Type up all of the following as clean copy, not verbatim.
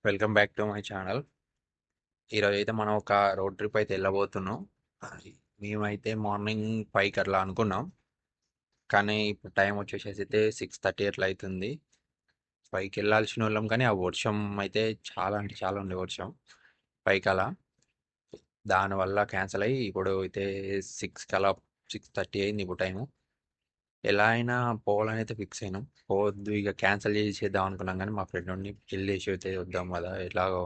Welcome back to my channel. ఈరోజు అయితే మనం ఒక రోడ్ ట్రిప్ అయితే వెళ్ళబోతున్నాం. మేమైతే మార్నింగ్ 5కి అట్లా అనుకున్నాం, కానీ ఇప్పుడు టైం వచ్చేసేసి అయితే 6:30 అట్లా అవుతుంది. 5కి వెళ్ళాల్సిన వాళ్ళం, కానీ ఆ వర్షం అయితే చాలా అంటే చాలా ఉండే వర్షం 5కి అలా. దానివల్ల క్యాన్సిల్ అయ్యి ఇప్పుడు అయితే 6కి అలా 6:30 అయింది ఇప్పుడు టైము. ఎలా అయినా పోవాలని అయితే ఫిక్స్ అయినాం. పోవద్దు ఇక క్యాన్సిల్ చేసేద్దాం అనుకున్నాం, కానీ మా ఫ్రెండ్ ఉండి వెళ్ళేసి అయితే వద్దాం కదా, ఎలాగో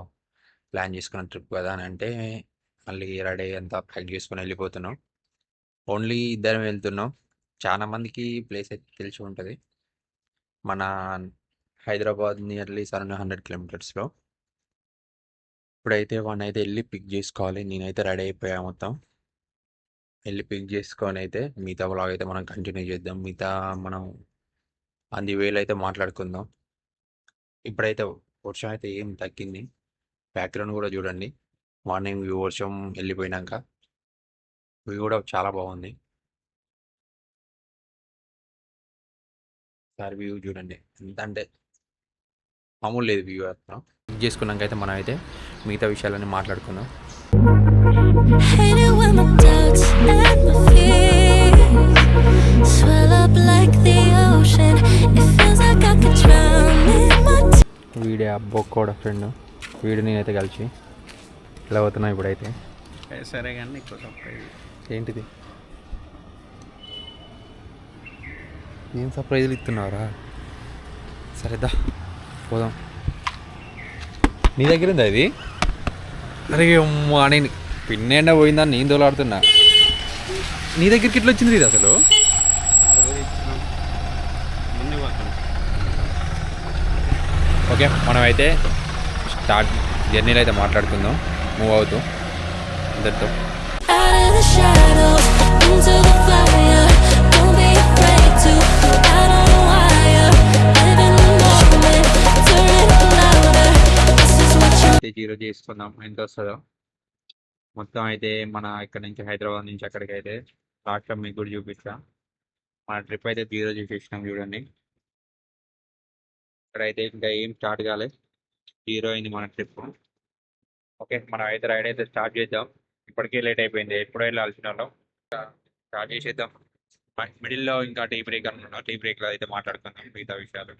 ప్లాన్ చేసుకున్న ట్రిప్ కదా అని అంటే మళ్ళీ రెడీ అంతా ప్యాక్ చేసుకుని వెళ్ళిపోతున్నాం. ఓన్లీ ఇద్దరం వెళ్తున్నాం. చాలా మందికి ప్లేస్ అయితే తెలిసి ఉంటుంది. మన హైదరాబాద్ నియర్లీ 700 కిలోమీటర్స్లో. ఇప్పుడైతే వాడిని అయితే వెళ్ళి పిక్ చేసుకోవాలి. నేనైతే రెడీ అయిపోయా మొత్తం. వెళ్ళి పిక్ చేసుకొని అయితే మిగతా వ్లాగ్ అయితే మనం కంటిన్యూ చేద్దాం. మిగతా మనం అంది వేలు అయితే మాట్లాడుకుందాం. ఇప్పుడైతే వర్షం అయితే ఏం తగ్గింది. బ్యాక్గ్రౌండ్ కూడా చూడండి, మార్నింగ్ వ్యూ వర్షం వెళ్ళిపోయినాక వ్యూ కూడా చాలా బాగుంది. సార్ వ్యూ చూడండి ఎంత అంటే మామూలు లేదు వ్యూ. అట్లా పిక్ చేసుకున్నాక అయితే మనం అయితే మిగతా విషయాలన్నీ మాట్లాడుకుందాం. Hate it when my doubts and my fears swell up like the ocean. It feels like I could drown in my video బొక్కోడ ఫ్రెండ్ వీడు నేనైతే కలిసి ఇలా అవుతున్నా. ఇప్పుడైతే సరే కానీ నీకు సర్ప్రైజ్. ఏంటిది? ఏం సర్ప్రైజులు ఇస్తున్నావురా? సరేదా పోదాం. నీ దగ్గర ఉందా ఇది? అరే అమ్మా, నేను పిన్నెండ పోయిందని నేను తోలాడుతున్నా. నీ దగ్గరికి ఇట్లా వచ్చింది ఇది అసలు? ఓకే, మనమైతే స్టార్ట్ జర్నీలో అయితే మాట్లాడుకుందాం, మూవ్ అవుతూ అందరితో. out of the shadows into the fire. Don't be afraid to go out on a wire. Live in the moment, turn it louder. This is what you zero చేసుకుందాం ఎంత వస్తుందో. మొత్తం అయితే మన ఇక్కడ నుంచి హైదరాబాద్ నుంచి అక్కడికి అయితే లాస్ట్ మీకు కూడా చూపించా. మన ట్రిప్ అయితే జీరో చేసేసినాం చూడండి. ఇక్కడైతే ఇంకా ఏం స్టార్ట్ కాలేదు, జీరో అయింది మన ట్రిప్. ఓకే, మనం అయితే రైడ్ అయితే స్టార్ట్ చేద్దాం. ఇప్పటికే లేట్ అయిపోయింది, ఎప్పుడో వెళ్ళాల్సిన వాళ్ళం. స్టార్ట్ చేసేద్దాం. మిడిల్లో ఇంకా టీ బ్రేక్ అనుకున్నాం, టీ బ్రేక్లో అయితే మాట్లాడుకుందాం మిగతా విషయాలు.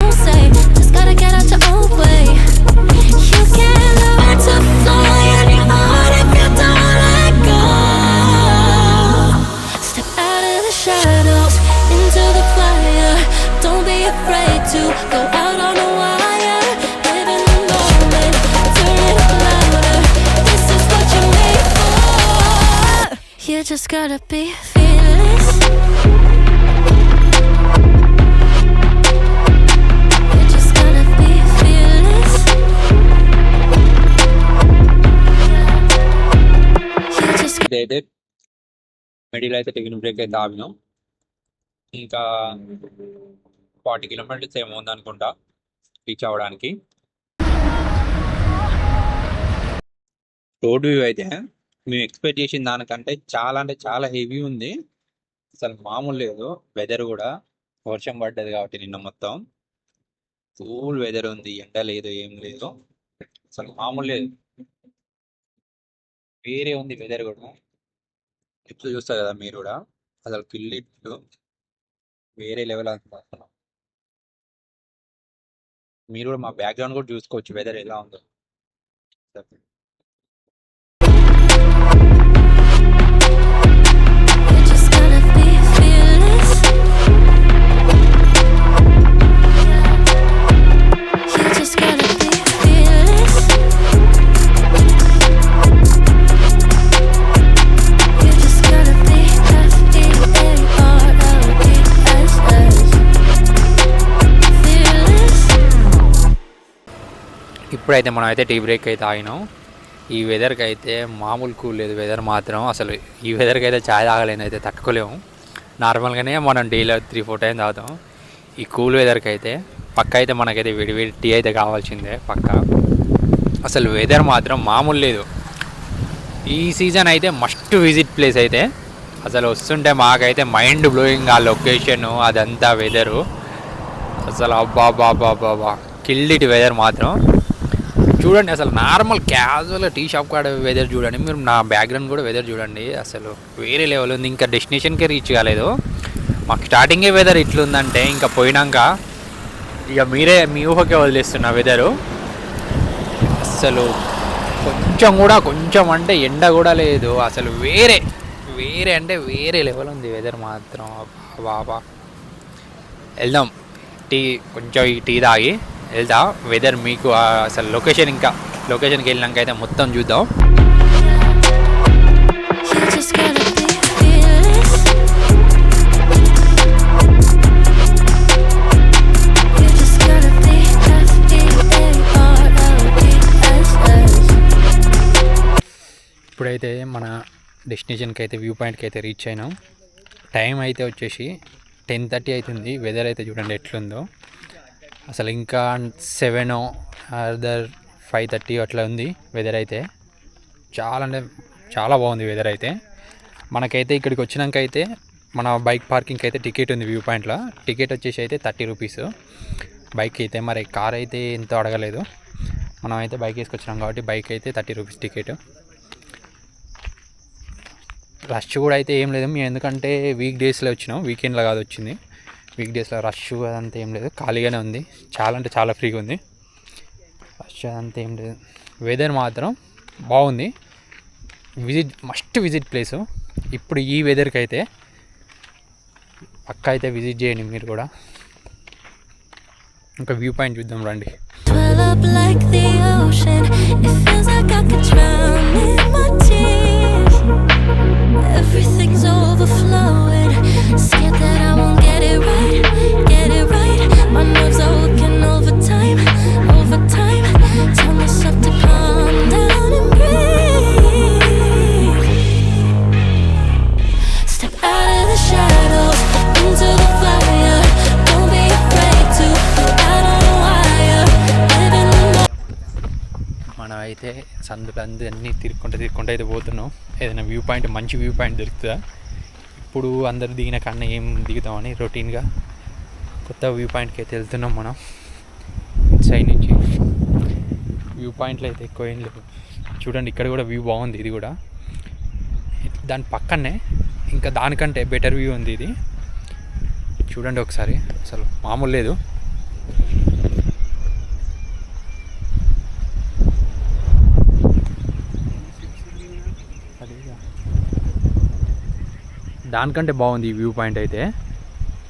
don't say. Just gotta get out your own way. You can learn to fly on your own if you don't let go. Step out of the shadows into the fire. Don't be afraid to go out on a wire. Live in the moment, turn it louder. This is what you're made for. You just gotta be fearless. You just gotta be fearless. You just ఇదైతే middle అయితే tiffin break అయితే ఆగినాం. ఇంకా 40 kilometres ఏమో ఉందనుకుంటా reach అవ్వడానికి. Road view అయితే మేము expect చేసిన దానికంటే చాలా అంటే చాలా హెవీ ఉంది. అసలు మామూలు లేదు. వెదర్ కూడా వర్షం పడ్డది కాబట్టి నిన్న మొత్తం కూల్ వెదర్ ఉంది, ఎండ లేదు, ఏం లేదు, అసలు మామూలు లేదు. వేరే ఉంది వెదర్ కూడా. ఇప్పుడు చూస్తారు కదా మీరు కూడా, అసలు కిల్లిట్టు వేరే లెవెల్ అనుకుంటున్నాం. మీరు కూడా మా బ్యాక్గ్రౌండ్ కూడా చూసుకోవచ్చు వెదర్ ఎలా ఉందో. You just gotta be fearless. You just gotta be fearless. You just gotta be fearless. ఇప్పుడైతే మనం అయితే టీ బ్రేక్ అయితే ఆగినాం. ఈ వెదర్కి అయితే మామూలు కూల్ లేదు వెదర్ మాత్రం. అసలు ఈ వెదర్కి అయితే ఛాయ్ తాగలేని అయితే తట్టుకోలేము. నార్మల్గానే మనం డైలీ 3-4 టైం తాగుతాం. ఈ కూల్ వెదర్కి అయితే పక్క అయితే మనకైతే వేడి టీ అయితే కావాల్సిందే పక్క. అసలు వెదర్ మాత్రం మామూలు లేదు. ఈ సీజన్ అయితే మస్ట్ విజిట్ ప్లేస్ అయితే. అసలు వస్తుంటే మాకైతే మైండ్ బ్లోయింగ్ ఆ లొకేషను, అదంతా వెదరు. అసలు అబ్బా బాబా బాబా కిల్లిటి వెదర్ మాత్రం. చూడండి అసలు నార్మల్ క్యాజువల్ టీ షాప్ కాడ వెదర్ చూడండి, మీరు నా బ్యాక్గ్రౌండ్ కూడా వెదర్ చూడండి, అసలు వేరే లెవెల్ ఉంది. ఇంకా డెస్టినేషన్కే రీచ్ కాలేదు, మాకు స్టార్టింగే వెదర్ ఇట్లుందంటే ఇంకా పోయినాక ఇక మీరే మీ ఊహకే వదిలేస్తున్న వెదరు. అసలు కొంచెం అంటే ఎండ కూడా లేదు, అసలు వేరే అంటే వేరే లెవెల్ ఉంది వెదర్ మాత్రం. బాబా వెళ్దాం, కొంచెం ఈ టీ తాగి వెళ్దా వెదర్ మీకు అసలు లొకేషన్కి వెళ్ళినాక అయితే మొత్తం చూద్దాం. You just gotta be fearless. You just gotta be FEARLESS. ఇప్పుడైతే మన డెస్టినేషన్కి అయితే వ్యూ పాయింట్కి అయితే రీచ్ అయినాం. టైం అయితే వచ్చేసి 10:30 అవుతుంది. వెదర్ అయితే చూడండి ఎట్లుందో, అసలు ఇంకా 7 అదర్ 5:30 అట్లా ఉంది వెదర్ అయితే. చాలా అంటే చాలా బాగుంది వెదర్ అయితే. మనకైతే ఇక్కడికి వచ్చినాక అయితే మన బైక్ పార్కింగ్కి అయితే టికెట్ ఉంది వ్యూ పాయింట్లో. టికెట్ వచ్చేసి అయితే 30 రూపీస్ బైక్ అయితే. మరి కార్ అయితే ఎంతో అడగలేదు, మనం అయితే బైక్ వేసుకొచ్చినాం కాబట్టి బైక్ అయితే 30 రూపీస్ టికెట్. రష్ కూడా అయితే ఏం లేదు, మేము ఎందుకంటే వీక్ డేస్లో వచ్చినాం, వీకెండ్లో కాదు వచ్చింది. వీక్ డేస్లో రష్ అదంతా ఏం లేదు, ఖాళీగానే ఉంది, చాలా అంటే చాలా ఫ్రీగా ఉంది, రష్ అదంతా ఏం లేదు. వెదర్ మాత్రం బాగుంది, మస్ట్ విజిట్ ప్లేసు. ఇప్పుడు ఈ వెదర్కి అయితే పక్కా అయితే విజిట్ చేయండి మీరు కూడా. ఇంకా వ్యూ పాయింట్ చూద్దాం రండి. Swell up like the ocean. It feels like I could drown in my tears. Everything's overflowing. Scared that I won't get it right. My nerves are working overtime. Tell myself to calm down and breathe. Step out of the shadows into the fire. Don't be afraid to go out on a wire. Living the మనం అయితే సందులందు అన్నీ తిరుక్కుంటూ అయితే పోతున్నాం. ఏదైనా view point, మంచి view point దొరుకుతుందా? ఇప్పుడు అందరు దిగిన కన్నా ఏం దిగుతామని రొటీన్గా కొత్త వ్యూ పాయింట్కి అయితే వెళ్తున్నాం మనం. సైడ్ నుంచి వ్యూ పాయింట్లో అయితే ఎక్కువ ఏం లేవు. చూడండి ఇక్కడ కూడా వ్యూ బాగుంది, ఇది కూడా దాని పక్కనే ఇంకా దానికంటే బెటర్ వ్యూ ఉంది ఇది. చూడండి ఒకసారి, అసలు మామూలు లేదు. దానికంటే బాగుంది ఈ వ్యూ పాయింట్ అయితే.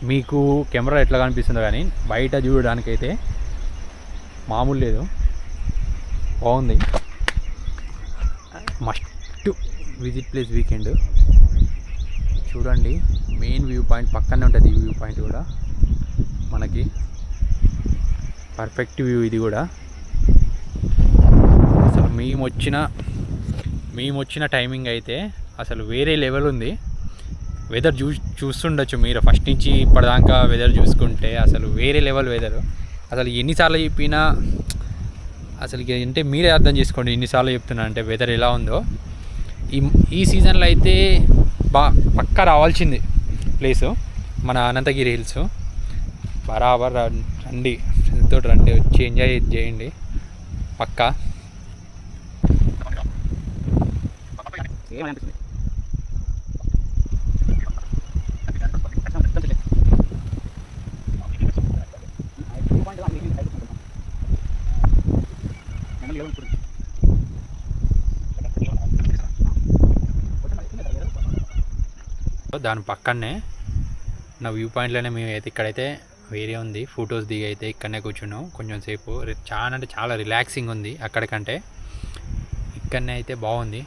మీకు కెమెరా ఎట్లా కనిపిస్తుందో కానీ బయట చూడడానికైతే మామూలు లేదు, బాగుంది. Must visit place weekend. చూడండి మెయిన్ వ్యూ పాయింట్ పక్కనే ఉంటుంది, ఈ వ్యూ పాయింట్ కూడా మనకి పర్ఫెక్ట్ వ్యూ ఇది కూడా. అసలు మేము వచ్చిన టైమింగ్ అయితే అసలు వేరే లెవెల్ ఉంది. వెదర్ చూస్తుండొచ్చు మీరు ఫస్ట్ నుంచి ఇప్పటిదాకా వెదర్ చూసుకుంటే అసలు వేరే లెవెల్ వెదర్. అసలు ఎన్నిసార్లు చెప్పినా అసలు అంటే మీరే అర్థం చేసుకోండి ఎన్నిసార్లు చెప్తున్నా అంటే వెదర్ ఎలా ఉందో. ఈ సీజన్లో అయితే పక్కా రావాల్సింది ప్లేసు మన అనంతగిరి హిల్స్. బరాబర్ రండి, ఫ్రెండ్స్తో రండి, వచ్చి ఎంజాయ్ చేయండి పక్కా. దాని పక్కనే నా వ్యూ పాయింట్లోనే మేము అయితే ఇక్కడైతే వేరే ఉంది, ఫొటోస్ దిగి అయితే ఇక్కడనే కూర్చున్నాం కొంచెం సేపు. చాలా అంటే చాలా రిలాక్సింగ్ ఉంది అక్కడికంటే, ఇక్కడనే అయితే బాగుంది.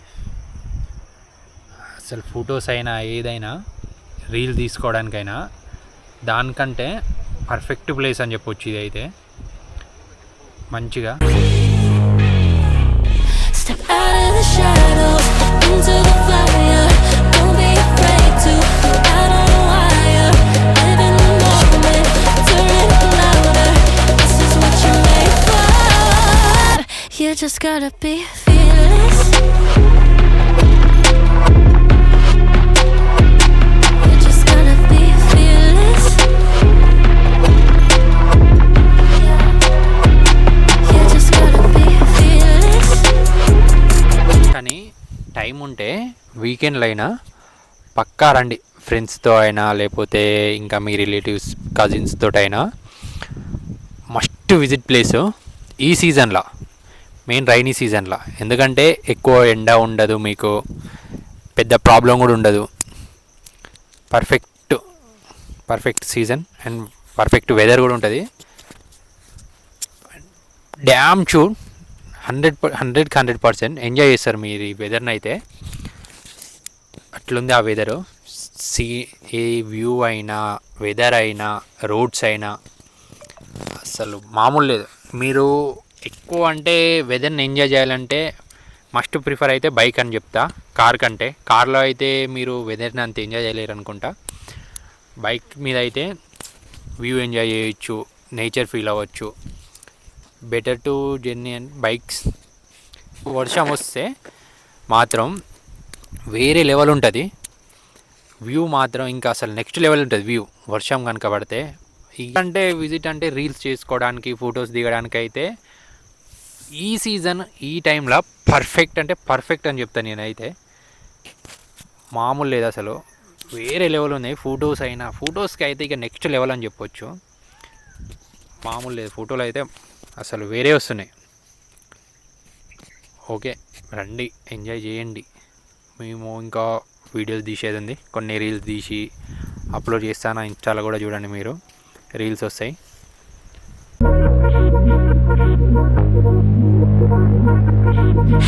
అసలు ఫొటోస్ అయినా ఏదైనా రీల్ తీసుకోవడానికైనా దానికంటే పర్ఫెక్ట్ ప్లేస్ అని చెప్పొచ్చు ఇది అయితే మంచిగా. Step out of the shadows into the fire. Don't be afraid to go out on a wire. Live in the moment, turn it louder. This is what you're made for. You just gotta be fearless. You just gotta be fearless. You just gotta be fearless. కానీ time ఉంటే వీకెండ్లో అయినా పక్కా రండి, ఫ్రెండ్స్తో అయినా లేకపోతే ఇంకా మీ relatives కజిన్స్తో అయినా. మస్ట్ విజిట్ ప్లేసు ఈ సీజన్లో, మెయిన్ రైనీ సీజన్లో. ఎందుకంటే ఎక్కువ ఎండ ఉండదు, మీకు పెద్ద ప్రాబ్లం కూడా ఉండదు. Perfect season and perfect weather కూడా ఉంటుంది. డ్యామ్ షూర్ 100% ఎంజాయ్ చేస్తారు మీరు ఈ వెదర్ని అయితే. అట్లుంది ఆ వెదరు. ఏ వ్యూ అయినా, వెదర్ అయినా, రోడ్స్ అయినా అసలు మామూలు లేదు. మీరు ఎక్కువ అంటే వెదర్ని ఎంజాయ్ చేయాలంటే మస్ట్ ప్రిఫర్ అయితే బైక్ అని చెప్తా, కార్ కంటే. కార్లో అయితే మీరు వెదర్ని అంత ఎంజాయ్ చేయలేరు అనుకుంటా. బైక్ మీద అయితే వ్యూ ఎంజాయ్ చేయొచ్చు, నేచర్ ఫీల్ అవ్వచ్చు. Better to journey and bikes. వర్షం వస్తే మాత్రం వేరే లెవెల్ ఉంటుంది వ్యూ మాత్రం, ఇంకా అసలు నెక్స్ట్ లెవెల్ ఉంటుంది వ్యూ వర్షం కనుక పడితే. అంటే విజిట్ అంటే రీల్స్ చేసుకోవడానికి, ఫొటోస్ దిగడానికి అయితే ఈ సీజన్ ఈ టైంలో పర్ఫెక్ట్ అంటే పర్ఫెక్ట్ అని చెప్తాను నేనైతే. మామూలు లేదు అసలు, వేరే లెవెల్ ఉన్నాయి. ఫొటోస్కి అయితే ఇక నెక్స్ట్ లెవెల్ అని చెప్పొచ్చు. మామూలు లేదు, ఫోటోలు అయితే అసలు వేరే వస్తున్నాయి. ఓకే, రండి, ఎంజాయ్ చేయండి. మేము ఇంకా వీడియోస్ తీసేది ఉంది, కొన్ని రీల్స్ తీసి అప్లోడ్ చేస్తాను. ఇన్స్టాలో కూడా చూడండి, మీరు రీల్స్ వస్తాయి.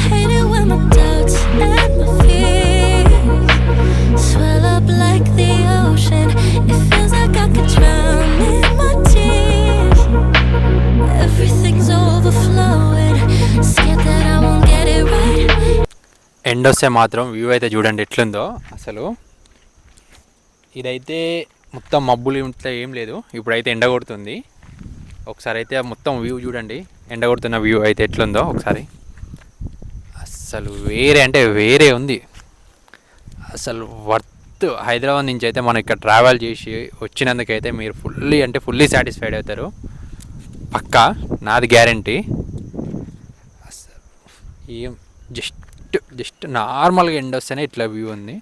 Hate it when my doubts and my fears swell up like the ocean. It feels like I could drown in my tears. Everything's overflowing. Scared that I won't get it right. End వస్తే మాత్రం view అయితే చూడండి ఎట్లుందో అసలు. ఇదైతే మొత్తం మబ్బులు ఇంట్లో ఏం లేదు, ఇప్పుడైతే ఎండ కొడుతుంది. ఒకసారి అయితే మొత్తం వ్యూ చూడండి, ఎండ కొడుతున్న వ్యూ అయితే ఎట్లుందో ఒకసారి. అసలు వేరే అంటే వేరే ఉంది అసలు. వర్త్. హైదరాబాద్ నుంచి అయితే మనం ఇక్కడ ట్రావెల్ చేసి వచ్చినందుకైతే మీరు ఫుల్లీ సాటిస్ఫైడ్ అవుతారు పక్కా, నాది గ్యారంటీ. అసలు ఏం జస్ట్ నార్మల్గా ఎండ వస్తేనే ఇట్లా వ్యూ ఉంది.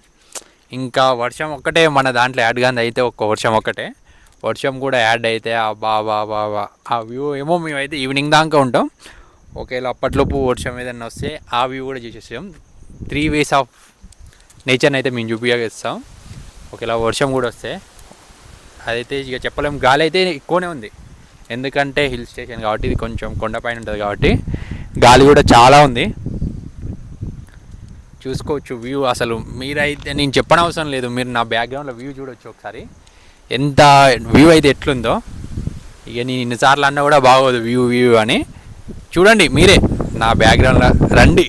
ఇంకా వర్షం ఒక్కటే మన దాంట్లో యాడ్ కానీ అయితే ఒక్క వర్షం ఒక్కటే, వర్షం కూడా యాడ్ అయితే బాబా ఆ వ్యూ ఏమో మేమైతే ఈవినింగ్ దాకా ఉంటాం. ఒకవేళ అప్పట్లోపు వర్షం ఏదైనా వస్తే ఆ వ్యూ కూడా చేసేస్తాం. 3 ways ఆఫ్ నేచర్ని అయితే మేము చూపించేస్తాం. ఒకవేళ వర్షం కూడా వస్తే అదైతే ఇక చెప్పలేం. గాలి అయితే ఎక్కువనే ఉంది, ఎందుకంటే హిల్ స్టేషన్ కాబట్టి, ఇది కొంచెం కొండపైన ఉంటుంది కాబట్టి గాలి కూడా చాలా ఉంది. చూసుకోవచ్చు వ్యూ అసలు. మీరైతే నేను చెప్పనవసరం లేదు, మీరు నా బ్యాక్గ్రౌండ్లో వ్యూ చూడవచ్చు ఒకసారి, ఎంత వ్యూ అయితే ఎట్లుందో. ఇక నేను ఇన్నిసార్లు అన్నా కూడా బాగోదు వ్యూ అని. చూడండి మీరే, నా బ్యాక్గ్రౌండ్లో రండి,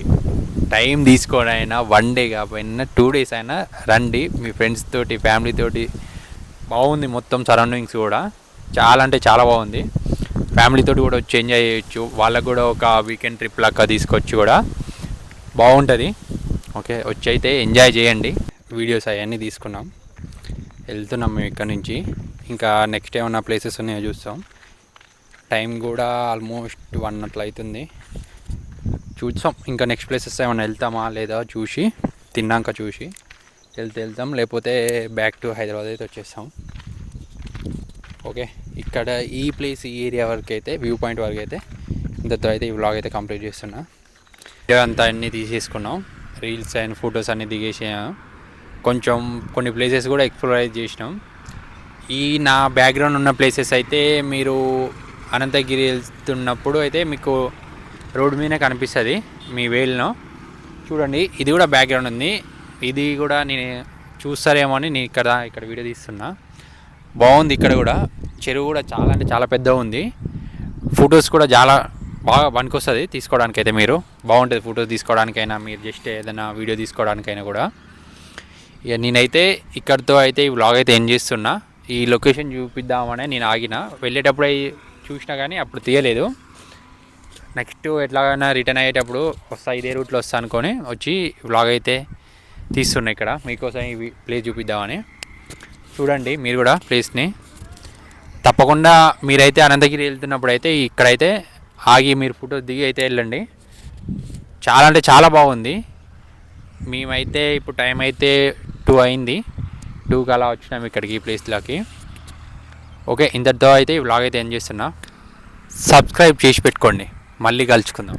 టైం తీసుకోవడం అయినా 1 day కాకపోయినా 2 days అయినా రండి, మీ ఫ్రెండ్స్ తోటి, ఫ్యామిలీ తోటి. బాగుంది మొత్తం సరౌండింగ్స్ కూడా, చాలా అంటే చాలా బాగుంది. ఫ్యామిలీతోటి కూడా వచ్చి ఎంజాయ్ చేయొచ్చు, వాళ్ళకు కూడా ఒక వీకెండ్ ట్రిప్ లాగా తీసుకొచ్చి కూడా బాగుంటుంది. ఓకే, వచ్చి అయితే ఎంజాయ్ చేయండి. వీడియోస్ అవన్నీ తీసుకున్నాం, వెళ్తున్నాం మేము ఇక్కడ నుంచి. ఇంకా నెక్స్ట్ ఏమన్నా ప్లేసెస్ ఉన్నాయో చూస్తాం. టైం కూడా ఆల్మోస్ట్ 1 అట్లా అవుతుంది. చూస్తాం ఇంకా నెక్స్ట్ ప్లేసెస్ ఏమైనా వెళ్తామా లేదా చూసి, తిన్నాక చూసి వెళ్తాం, లేకపోతే బ్యాక్ టు హైదరాబాద్ అయితే వచ్చేస్తాం. ఓకే, ఇక్కడ ఈ ప్లేస్, ఈ ఏరియా వరకు అయితే, వ్యూ పాయింట్ వరకు అయితే ఇంతతో అయితే ఈ వ్లాగ్ అయితే కంప్లీట్ చేస్తున్నా. అంతా అన్నీ తీసేసుకున్నాం, రీల్స్ అండ్ ఫొటోస్ అన్నీ దిగేసాం. కొంచెం కొన్ని ప్లేసెస్ కూడా ఎక్స్ప్లోరైజ్ చేసినాం. ఈ నా బ్యాక్గ్రౌండ్ ఉన్న ప్లేసెస్ అయితే మీరు అనంతగిరి వెళ్తున్నప్పుడు అయితే మీకు రోడ్డు మీదనే కనిపిస్తుంది మీ వేల్లో. చూడండి, ఇది కూడా బ్యాక్గ్రౌండ్ ఉంది, ఇది కూడా నేను చూస్తారేమో అని నేను ఇక్కడ వీడియో తీస్తున్నా. బాగుంది. ఇక్కడ కూడా చెరువు కూడా చాలా అంటే చాలా పెద్దగా ఉంది. ఫొటోస్ కూడా చాలా బాగా పనికొస్తుంది తీసుకోవడానికైతే. మీరు బాగుంటుంది ఫొటోస్ తీసుకోవడానికైనా, మీరు జస్ట్ ఏదైనా వీడియో తీసుకోవడానికైనా కూడా. ఇక నేనైతే ఇక్కడితో అయితే ఈ వ్లాగ్ అయితే ఎండ్ చేస్తున్నా. ఈ లొకేషన్ చూపిద్దామని నేను ఆగిన, వెళ్ళేటప్పుడు చూసినా కానీ అప్పుడు తీయలేదు. నెక్స్ట్ ఎట్లాగైనా రిటర్న్ అయ్యేటప్పుడు వస్తా, ఇదే రూట్లో వస్తా అనుకొని వచ్చి వ్లాగ్ అయితే తీస్తున్నా. ఇక్కడ మీకోసం ఈ ప్లేస్ చూపిద్దామని. చూడండి మీరు కూడా ప్లేస్ని. తప్పకుండా మీరైతే అనంతగిరి వెళ్తున్నప్పుడు అయితే ఇక్కడైతే ఆగి మీరు ఫొటోస్ దిగి అయితే వెళ్ళండి. చాలా అంటే చాలా బాగుంది. మేమైతే ఇప్పుడు టైం అయితే 2 అయింది. 2కి అలా వచ్చినాము ఇక్కడికి ఈ ప్లేస్లోకి. ఓకే, ఇంతటితో అయితే ఈ వ్లాగ్ అయితే ఎండ్ చేస్తున్నా. సబ్స్క్రైబ్ చేసి పెట్టుకోండి. మళ్ళీ కలుసుకుందాం.